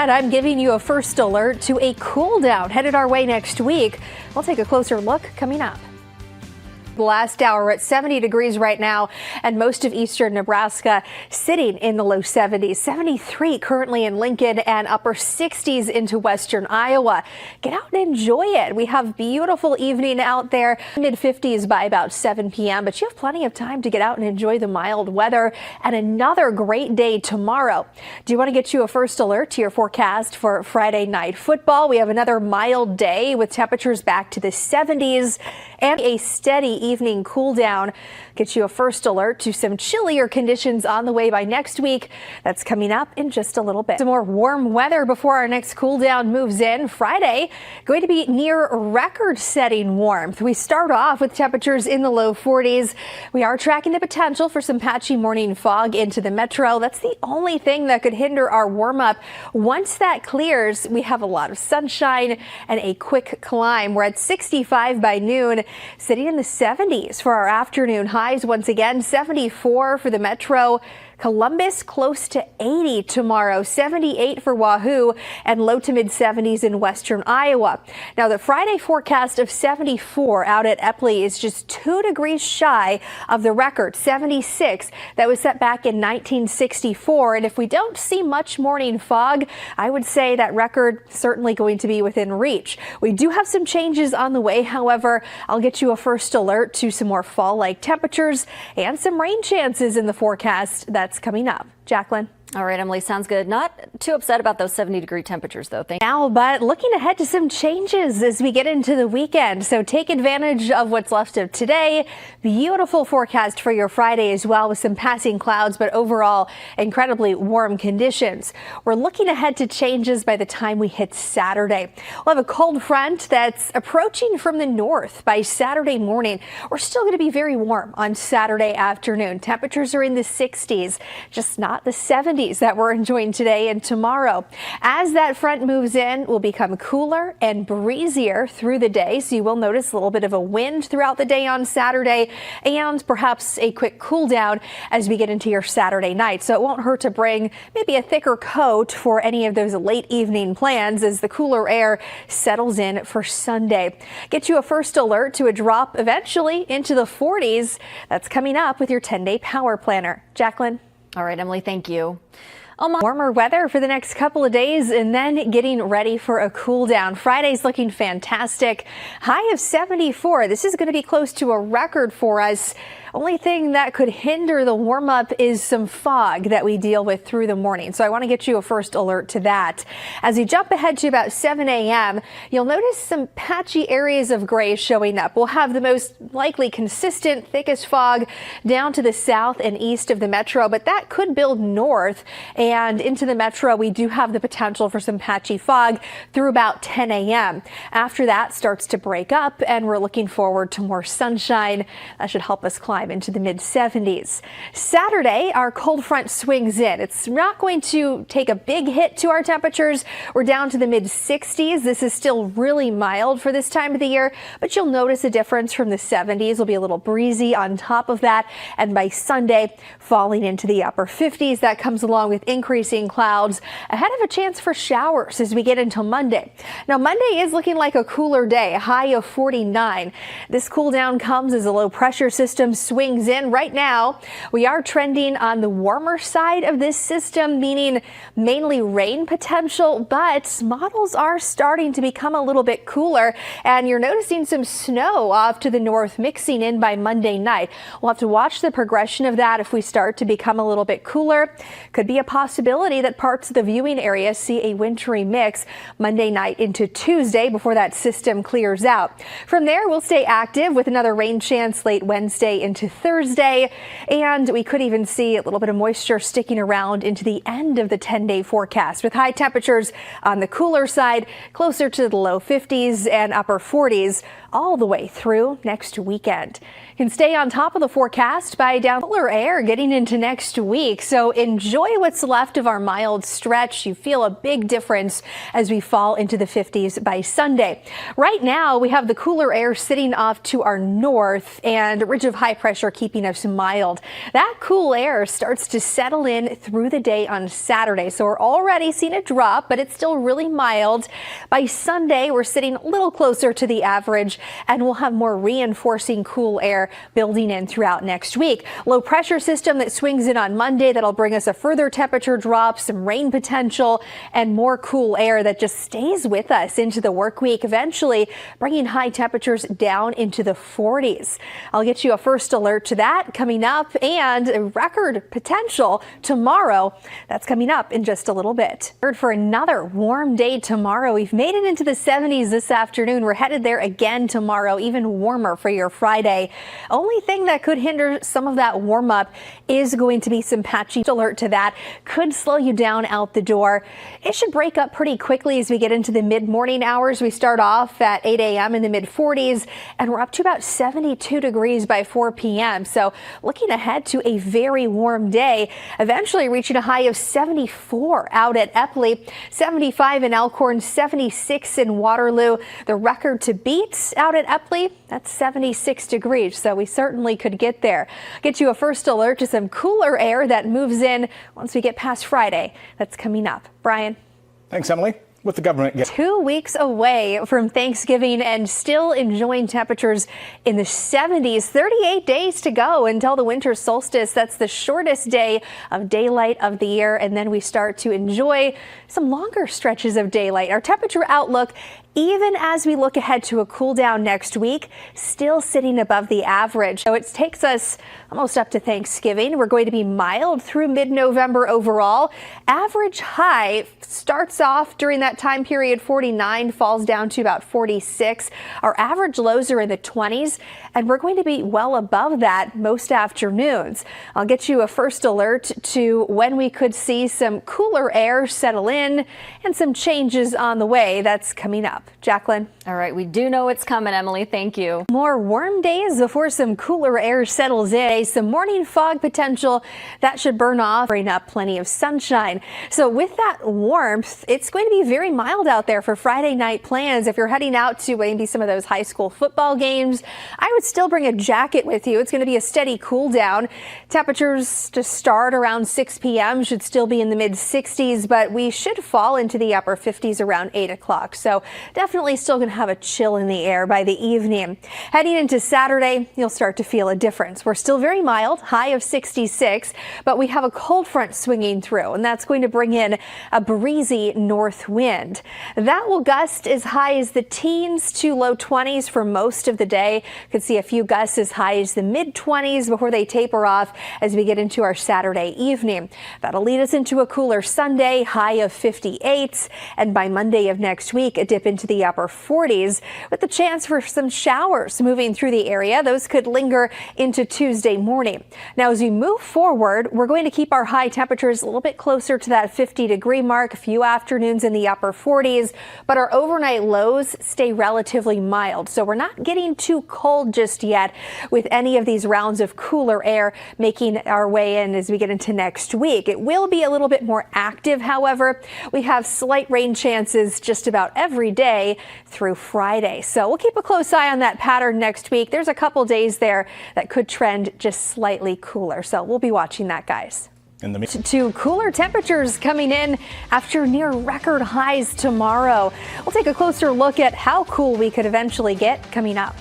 that, I'm giving you a first alert to a cool down headed our way next week. We'll take a closer look coming up. The last hour, we're at 70 degrees right now, and most of eastern Nebraska sitting in the low 70s. 73 currently in Lincoln and upper 60s into western Iowa. Get out and enjoy it. We have beautiful evening out there, mid 50s by about 7 p.m. But you have plenty of time to get out and enjoy the mild weather and another great day tomorrow. Do you want to get you a first alert to your forecast for Friday night football? We have another mild day with temperatures back to the 70s and a steady evening cool down. Get you a first alert to some chillier conditions on the way by next week. That's coming up in just a little bit. Some more warm weather before our next cool down moves in. Friday going to be near record-setting warmth. We start off with temperatures in the low 40s. We are tracking the potential for some patchy morning fog into the metro. That's the only thing that could hinder our warm up. Once that clears, we have a lot of sunshine and a quick climb. We're at 65 by noon, sitting in the 70s for our afternoon highs. Once again, 74 for the metro. Columbus close to 80 tomorrow, 78 for Wahoo, and low to mid 70s in western Iowa. Now the Friday forecast of 74 out at Epley is just 2 degrees shy of the record 76 that was set back in 1964. And if we don't see much morning fog, I would say that record certainly going to be within reach. We do have some changes on the way. However, I'll get you a first alert to some more fall-like temperatures and some rain chances in the forecast that's coming up. Jacqueline. All right, Emily, sounds good. Not too upset about those 70-degree temperatures, though. Now, but looking ahead to some changes as we get into the weekend. So take advantage of what's left of today. Beautiful forecast for your Friday as well, with some passing clouds, but overall incredibly warm conditions. We're looking ahead to changes by the time we hit Saturday. We'll have a cold front that's approaching from the north by Saturday morning. We're still going to be very warm on Saturday afternoon. Temperatures are in the 60s, just not the 70s that we're enjoying today and tomorrow. As that front moves in, will become cooler and breezier through the day, so you will notice a little bit of a wind throughout the day on Saturday and perhaps a quick cool down as we get into your Saturday night. So it won't hurt to bring maybe a thicker coat for any of those late evening plans as the cooler air settles in for Sunday. Get you a first alert to a drop eventually into the 40s. That's coming up with your 10-day power planner. Jacqueline. All right, Emily, thank you. Warmer weather for the next couple of days and then getting ready for a cool down. Friday's looking fantastic. High of 74. This is going to be close to a record for us. Only thing that could hinder the warm up is some fog that we deal with through the morning. So I want to get you a first alert to that. As you jump ahead to about 7 a.m., you'll notice some patchy areas of gray showing up. We'll have the most likely consistent, thickest fog down to the south and east of the metro, but that could build north and into the metro. We do have the potential for some patchy fog through about 10 a.m. After that starts to break up and we're looking forward to more sunshine. That should help us climb into the mid 70s. Saturday, our cold front swings in. It's not going to take a big hit to our temperatures. We're down to the mid 60s. This is still really mild for this time of the year, but you'll notice a difference from the 70s. It'll be a little breezy on top of that. And by Sunday, falling into the upper 50s. That comes along with increasing clouds ahead of a chance for showers as we get into Monday. Now, Monday is looking like a cooler day, a high of 49. This cool down comes as a low pressure system swings in. Right now, we are trending on the warmer side of this system, meaning mainly rain potential, but models are starting to become a little bit cooler, and you're noticing some snow off to the north mixing in by Monday night. We'll have to watch the progression of that. If we start to become a little bit cooler, could be a possibility that parts of the viewing area see a wintry mix Monday night into Tuesday before that system clears out. From there, we'll stay active with another rain chance late Wednesday into Thursday, and we could even see a little bit of moisture sticking around into the end of the 10-day forecast, with high temperatures on the cooler side closer to the low 50s and upper 40s all the way through next weekend. You can stay on top of the forecast by down cooler air getting into next week, so enjoy what's left of our mild stretch. You feel a big difference as we fall into the 50s by Sunday. Right now, we have the cooler air sitting off to our north and a ridge of high pressure pressure keeping us mild. That cool air starts to settle in through the day on Saturday. So we're already seeing a drop, but it's still really mild. By Sunday, we're sitting a little closer to the average, and we'll have more reinforcing cool air building in throughout next week. Low pressure system that swings in on Monday that'll bring us a further temperature drop, some rain potential, and more cool air that just stays with us into the work week, eventually bringing high temperatures down into the 40s. I'll get you a first alert to that coming up, and a record potential tomorrow. That's coming up in just a little bit. For another warm day tomorrow. We've made it into the 70s this afternoon. We're headed there again tomorrow, even warmer for your Friday. Only thing that could hinder some of that warm up is going to be some patchy. Alert to that could slow you down out the door. It should break up pretty quickly as we get into the mid-morning hours. We start off at 8 a.m. in the mid-40s, and we're up to about 72 degrees by 4 p.m. So looking ahead to a very warm day, eventually reaching a high of 74 out at Epley, 75 in Elkhorn, 76 in Waterloo. The record to beat out at Epley, that's 76 degrees. So we certainly could get there. Get you a first alert to some cooler air that moves in once we get past Friday. That's coming up. Brian. Thanks, Emily. With the government 2 weeks away from Thanksgiving and still enjoying temperatures in the 70s. 38 days to go until the winter solstice. That's the shortest day of daylight of the year. And then we start to enjoy some longer stretches of daylight. Our temperature outlook, even as we look ahead to a cool down next week, still sitting above the average. So it takes us almost up to Thanksgiving. We're going to be mild through mid-November overall. Average high starts off during that time period 49, falls down to about 46. Our average lows are in the 20s, and we're going to be well above that most afternoons. I'll get you a first alert to when we could see some cooler air settle in and some changes on the way. That's coming up. Jacqueline. All right, we do know it's coming, Emily. Thank you. More warm days before some cooler air settles in. Some morning fog potential that should burn off, bring up plenty of sunshine. So with that warmth, it's going to be very mild out there for Friday night plans. If you're heading out to maybe some of those high school football games, I would still bring a jacket with you. It's going to be a steady cool down. Temperatures to start around 6 p.m. should still be in the mid 60s, but we should fall into the upper 50s around 8 o'clock. So definitely still going to have a chill in the air by the evening. Heading into Saturday, you'll start to feel a difference. We're still very mild, high of 66, but we have a cold front swinging through, and that's going to bring in a breezy north wind. That will gust as high as the teens to low 20s for most of the day. Could see a few gusts as high as the mid 20s before they taper off as we get into our Saturday evening. That'll lead us into a cooler Sunday, high of 58, and by Monday of next week, a dip into the upper 40s with the chance for some showers moving through the area. Those could linger into Tuesday morning. Now, as we move forward, we're going to keep our high temperatures a little bit closer to that 50-degree mark, a few afternoons in the upper 40s, but our overnight lows stay relatively mild. So we're not getting too cold just yet with any of these rounds of cooler air making our way in as we get into next week. It will be a little bit more active, however. We have slight rain chances just about every day through Friday. So we'll keep a close eye on that pattern next week. There's a couple days there that could trend just slightly cooler. So we'll be watching that, guys. To cooler temperatures coming in after near record highs tomorrow. We'll take a closer look at how cool we could eventually get coming up.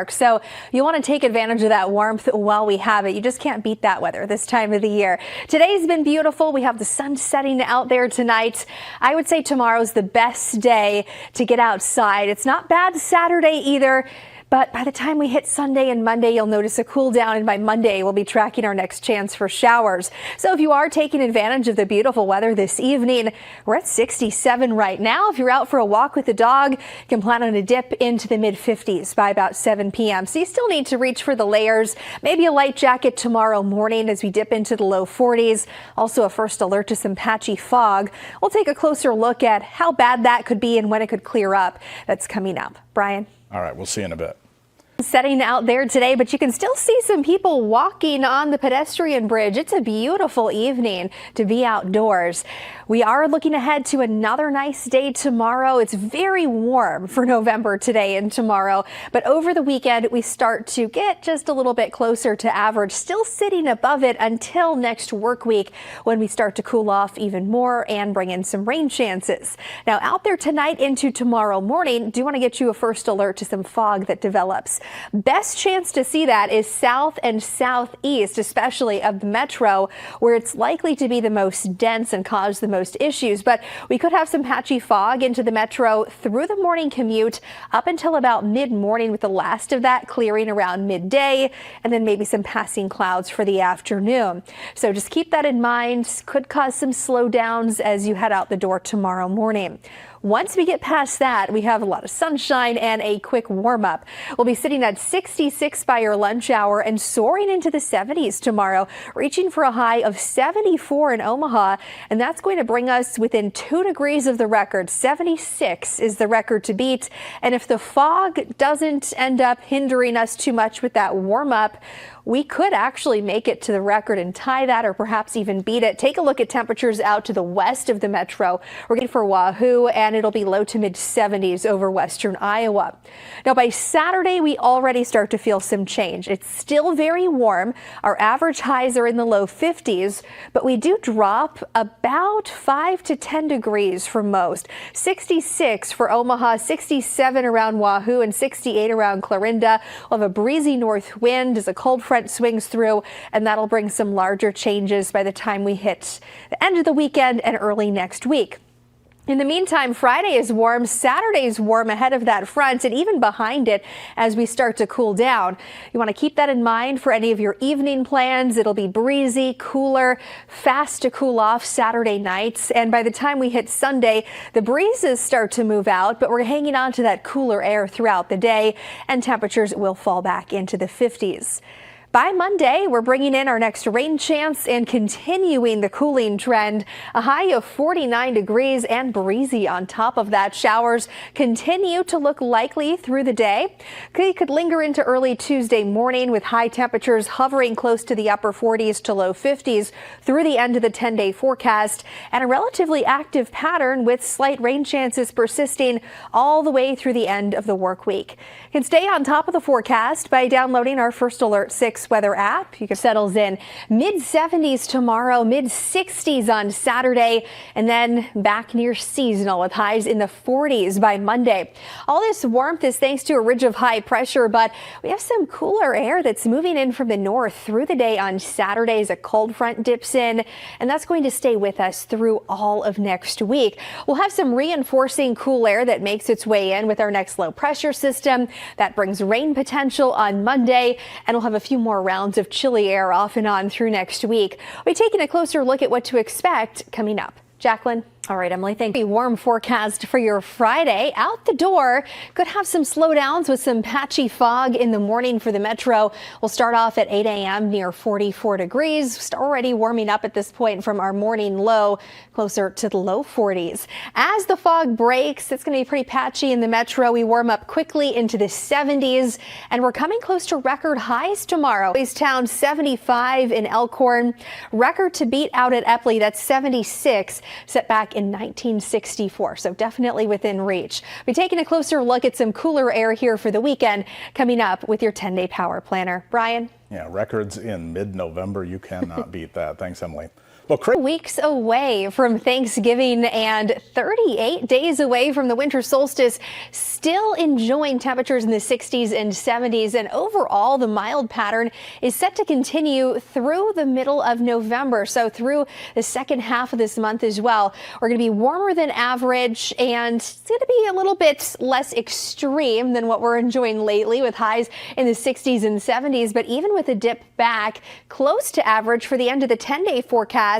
So you want to take advantage of that warmth while we have it. You just can't beat that weather this time of the year. Today's been beautiful. We have the sun setting out there tonight. I would say tomorrow's the best day to get outside. It's not bad Saturday either. But by the time we hit Sunday and Monday, you'll notice a cool down, and by Monday, we'll be tracking our next chance for showers. So if you are taking advantage of the beautiful weather this evening, we're at 67 right now. If you're out for a walk with the dog, you can plan on a dip into the mid-50s by about 7 p.m. So you still need to reach for the layers, maybe a light jacket tomorrow morning as we dip into the low 40s. Also a first alert to some patchy fog. We'll take a closer look at how bad that could be and when it could clear up. That's coming up. Brian? All right, we'll see you in a bit. Setting out there today, but you can still see some people walking on the pedestrian bridge. It's a beautiful evening to be outdoors. We are looking ahead to another nice day tomorrow. It's very warm for November today and tomorrow, but over the weekend we start to get just a little bit closer to average, still sitting above it until next work week when we start to cool off even more and bring in some rain chances. Now out there tonight into tomorrow morning, do want to get you a first alert to some fog that develops. Best chance to see that is south and southeast, especially of the metro, where it's likely to be the most dense and cause the most issues, but we could have some patchy fog into the metro through the morning commute up until about mid-morning, with the last of that clearing around midday, and then maybe some passing clouds for the afternoon. So just keep that in mind. Could cause some slowdowns as you head out the door tomorrow morning. Once we get past that, we have a lot of sunshine and a quick warm up. We'll be sitting at 66 by your lunch hour and soaring into the 70s tomorrow, reaching for a high of 74 in Omaha. And that's going to bring us within 2 degrees of the record. 76 is the record to beat. And if the fog doesn't end up hindering us too much with that warm up, we could actually make it to the record and tie that, or perhaps even beat it. Take a look at temperatures out to the west of the metro. We're getting for Wahoo, and it'll be low to mid 70s over western Iowa. Now by Saturday, we already start to feel some change. It's still very warm. Our average highs are in the low 50s, but we do drop about 5 to 10 degrees for most. 66 for Omaha, 67 around Wahoo, and 68 around Clarinda. We'll have a breezy north wind as a cold front swings through, and that'll bring some larger changes by the time we hit the end of the weekend and early next week. In the meantime, Friday is warm, Saturday's warm ahead of that front and even behind it as we start to cool down. You want to keep that in mind for any of your evening plans. It'll be breezy, cooler, fast to cool off Saturday nights. And by the time we hit Sunday, the breezes start to move out, but we're hanging on to that cooler air throughout the day, and temperatures will fall back into the 50s. By Monday, we're bringing in our next rain chance and continuing the cooling trend. A high of 49 degrees and breezy on top of that. Showers continue to look likely through the day. They could linger into early Tuesday morning, with high temperatures hovering close to the upper 40s to low 50s through the end of the 10-day forecast, and a relatively active pattern with slight rain chances persisting all the way through the end of the work week. You can stay on top of the forecast by downloading our First Alert 6 weather app. You can settles in mid 70s tomorrow, mid 60s on Saturday, and then back near seasonal with highs in the 40s by Monday. All this warmth is thanks to a ridge of high pressure, but we have some cooler air that's moving in from the north through the day on Saturday as a cold front dips in, and that's going to stay with us through all of next week. We'll have some reinforcing cool air that makes its way in with our next low pressure system that brings rain potential on Monday, and we'll have a few more rounds of chilly air off and on through next week. We're taking a closer look at what to expect coming up. Jacqueline. All right, Emily, thank you. Warm forecast for your Friday. Out the door, could have some slowdowns with some patchy fog in the morning for the metro. We'll start off at 8 a.m. near 44 degrees. Already warming up at this point from our morning low, closer to the low 40s. As the fog breaks, it's going to be pretty patchy in the metro. We warm up quickly into the 70s, and we're coming close to record highs tomorrow. Town 75 in Elkhorn. Record to beat out at Epley, that's 76, set back in 1964, so definitely within reach. We're taking a closer look at some cooler air here for the weekend coming up with your 10-day power planner. Brian? Yeah, records in mid-November. You cannot beat that. Thanks, Emily. Well, weeks away from Thanksgiving and 38 days away from the winter solstice, still enjoying temperatures in the 60s and 70s, and overall the mild pattern is set to continue through the middle of November, so through the second half of this month as well. We're going to be warmer than average, and it's going to be a little bit less extreme than what we're enjoying lately with highs in the 60s and 70s, but even with a dip back close to average for the end of the 10-day forecast,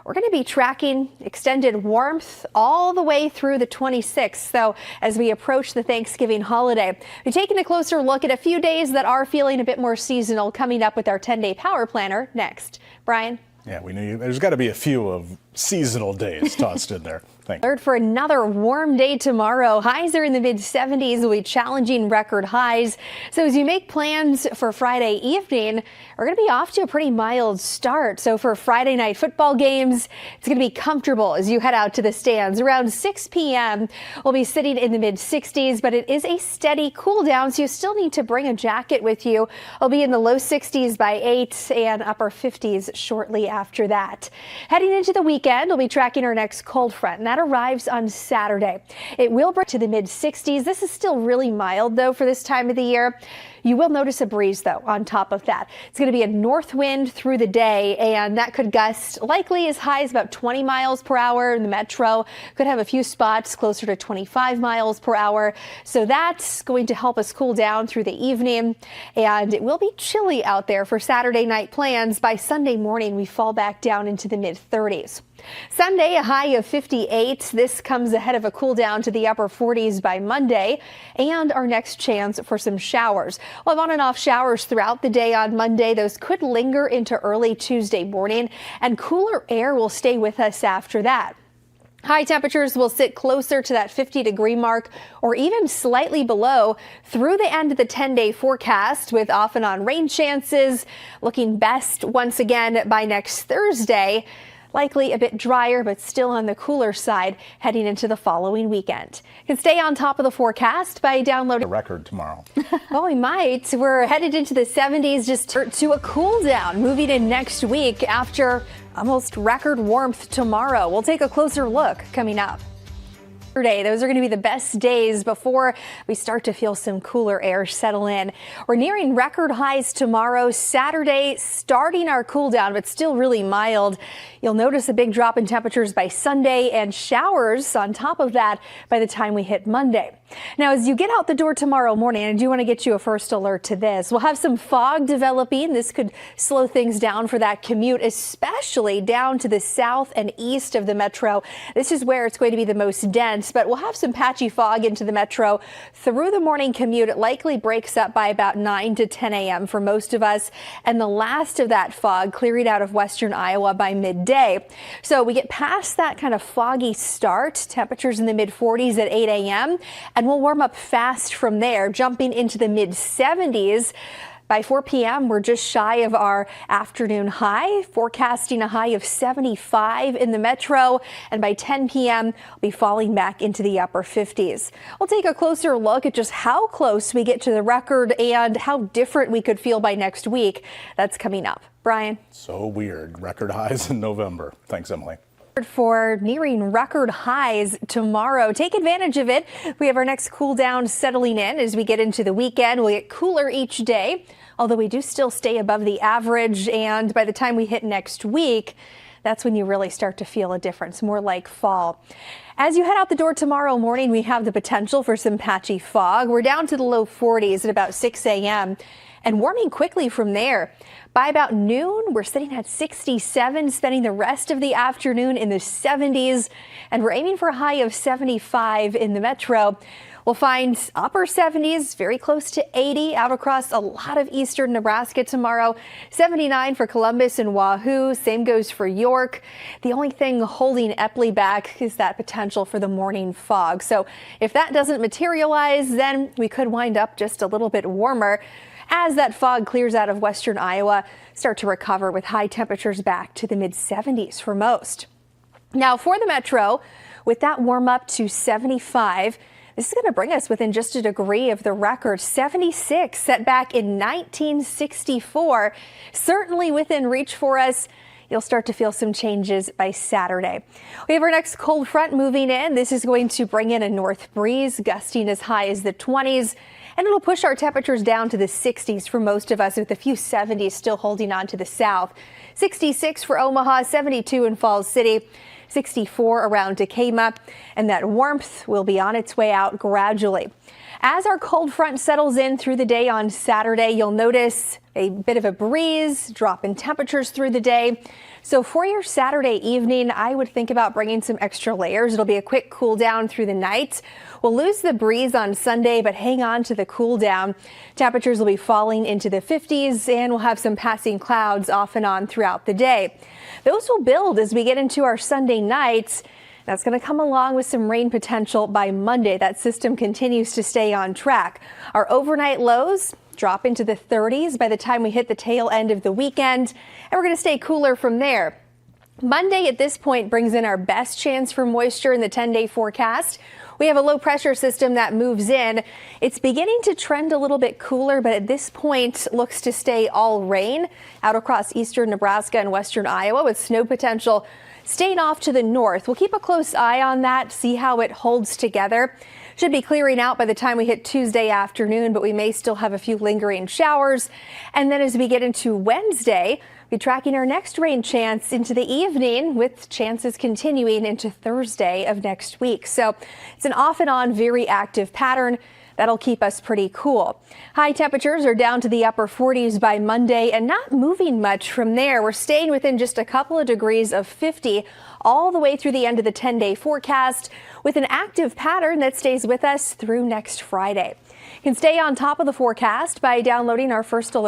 we're going to be tracking extended warmth all the way through the 26th. So as we approach the Thanksgiving holiday, we're taking a closer look at a few days that are feeling a bit more seasonal coming up with our 10-day power planner next. Brian? Yeah, we knew there's got to be a few of seasonal days tossed in there. Thank you. Alert for another warm day tomorrow. Highs are in the mid-70s. We'll be challenging record highs. So as you make plans for Friday evening, we're going to be off to a pretty mild start. So for Friday night football games, it's going to be comfortable as you head out to the stands. Around 6 p.m., we'll be sitting in the mid-60s, but it is a steady cool down, so you still need to bring a jacket with you. It'll be in the low 60s by 8 and upper 50s shortly after that. Heading into the weekend, we'll be tracking our next cold front, and that arrives on Saturday. It will bring to the mid-60s. This is still really mild, though, for this time of the year. You will notice a breeze, though, on top of that. It's going to be a north wind through the day, and that could gust likely as high as about 20 miles per hour in the metro. Could have a few spots closer to 25 miles per hour. So that's going to help us cool down through the evening, and it will be chilly out there for Saturday night plans. By Sunday morning, we fall back down into the mid-30s. Sunday, a high of 58. This comes ahead of a cool down to the upper 40s by Monday, and our next chance for some showers. We'll have on and off showers throughout the day on Monday. Those could linger into early Tuesday morning, and cooler air will stay with us after that. High temperatures will sit closer to that 50-degree mark or even slightly below through the end of the 10-day forecast, with off and on rain chances looking best once again by next Thursday. Likely a bit drier, but still on the cooler side heading into the following weekend. You can stay on top of the forecast by downloading A record tomorrow. Well, we might. We're headed into the 70s just to a cool down moving in next week after almost record warmth tomorrow. We'll take a closer look coming up. Those are going to be the best days before we start to feel some cooler air settle in. We're nearing record highs tomorrow. Saturday, starting our cool down, but still really mild. You'll notice a big drop in temperatures by Sunday and showers on top of that by the time we hit Monday. Now, as you get out the door tomorrow morning, I do want to get you a first alert to this. We'll have some fog developing. This could slow things down for that commute, especially down to the south and east of the metro. This is where it's going to be the most dense, but we'll have some patchy fog into the metro through the morning commute. It likely breaks up by about 9 to 10 a.m. for most of us, and the last of that fog clearing out of western Iowa by midday. So we get past that kind of foggy start, temperatures in the mid-40s at 8 a.m., and we'll warm up fast from there, jumping into the mid-70s. By 4 p.m., we're just shy of our afternoon high, forecasting a high of 75 in the metro, and by 10 p.m., we'll be falling back into the upper 50s. We'll take a closer look at just how close we get to the record and how different we could feel by next week. That's coming up. Brian. So weird. Record highs in November. Thanks, Emily. For nearing record highs tomorrow. Take advantage of it. We have our next cool down settling in as we get into the weekend. We'll get cooler each day, although we do still stay above the average. And by the time we hit next week, that's when you really start to feel a difference, more like fall. As you head out the door tomorrow morning, we have the potential for some patchy fog. We're down to the low 40s at about 6 a.m. and warming quickly from there. By about noon, we're sitting at 67, spending the rest of the afternoon in the 70s, and we're aiming for a high of 75 in the metro. We'll find upper 70s, very close to 80 out across a lot of eastern Nebraska tomorrow. 79 for Columbus and Wahoo. Same goes for York. The only thing holding Epley back is that potential for the morning fog. So if that doesn't materialize, then we could wind up just a little bit warmer. As that fog clears out of western Iowa, start to recover with high temperatures back to the mid-70s for most. Now for the metro, with that warm up to 75, this is going to bring us within just a degree of the record. 76 set back in 1964, certainly within reach for us. You'll start to feel some changes by Saturday. We have our next cold front moving in. This is going to bring in a north breeze, gusting as high as the 20s, and it'll push our temperatures down to the 60s for most of us, with a few 70s still holding on to the south. 66 for Omaha, 72 in Falls City, 64 around Decatur, and that warmth will be on its way out gradually. As our cold front settles in through the day on Saturday, you'll notice a bit of a breeze, drop in temperatures through the day. So for your Saturday evening, I would think about bringing some extra layers. It'll be a quick cool down through the night. We'll lose the breeze on Sunday, but hang on to the cool down. Temperatures will be falling into the 50s, and we'll have some passing clouds off and on throughout the day. Those will build as we get into our Sunday nights. That's going to come along with some rain potential by Monday. That system continues to stay on track. Our overnight lows drop into the 30s by the time we hit the tail end of the weekend, and we're going to stay cooler from there. Monday at this point brings in our best chance for moisture in the 10-day forecast. We have a low pressure system that moves in. It's beginning to trend a little bit cooler, but at this point looks to stay all rain out across eastern Nebraska and western Iowa, with snow potential staying off to the north. We'll keep a close eye on that, see how it holds together. Should be clearing out by the time we hit Tuesday afternoon, but we may still have a few lingering showers. And then as we get into Wednesday, we'll be tracking our next rain chance into the evening, with chances continuing into Thursday of next week. So it's an off and on, very active pattern that'll keep us pretty cool. High temperatures are down to the upper 40s by Monday and not moving much from there. We're staying within just a couple of degrees of 50 all the way through the end of the 10-day forecast, with an active pattern that stays with us through next Friday. You can stay on top of the forecast by downloading our First Alert